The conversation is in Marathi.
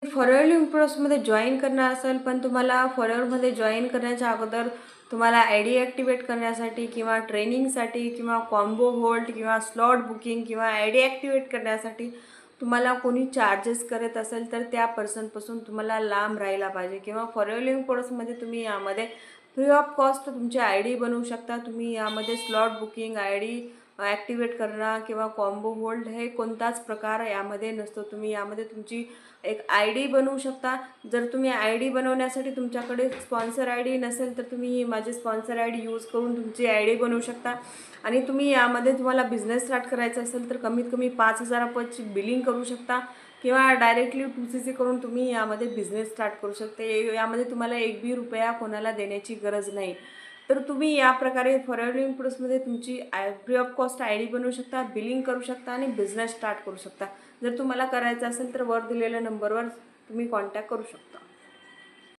फॉरवर्ड प्रोसेसमध्ये जॉईन करणार असेल, पण तुम्हाला फॉरवर्डमध्ये जॉईन करण्याच्या अगोदर तुम्हाला आय डी ॲक्टिवेट करण्यासाठी किंवा ट्रेनिंगसाठी किंवा कॉम्बो होल्ड किंवा स्लॉट बुकिंग किंवा आय डी ॲक्टिवेट करण्यासाठी तुम्हाला कोणी चार्जेस करत असेल तर त्या पर्सनपासून तुम्हाला लांब राहायला पाहिजे. किंवा फॉरवर्ड प्रोसेसमध्ये तुम्ही यामध्ये फ्री ऑफ कॉस्ट तुमची आय डी बनवू शकता. तुम्ही यामध्ये slot booking, I D activate करणं किंवा कॉम्बो होल्ड हे कोणताच प्रकार यामध्ये नसतो. तुम्ही यामध्ये तुमची एक आय डी बनवू शकता. जर तुम्ही आय डी बनवण्यासाठी तुमच्याकडे स्पॉन्सर आय डी नसेल तर तुम्ही माझे स्पॉन्सर आय डी यूज करून तुमची आय डी बनवू शकता. आणि तुम्ही यामध्ये तुम्हाला बिझनेस स्टार्ट करायचा असेल तर कमीत कमी 5,000 रुपयाची बिलिंग करू शकता किंवा डायरेक्टली 2CC करून तुम्ही यामध्ये बिझनेस स्टार्ट करू शकते. यामध्ये तुम्हाला एक बी रुपया कोणाला देण्याची गरज नाही. तर तुम्ही या प्रकारे फॉरवर्ड प्रोसेसमध्ये तुमची free of cost I D बनवू शकता, बिलिंग करू शकता आणि बिझनेस स्टार्ट करू शकता. जर तुम्हाला करायचं असेल तर वर दिलेल्या नंबरवर तुम्ही कॉन्टॅक्ट करू शकता.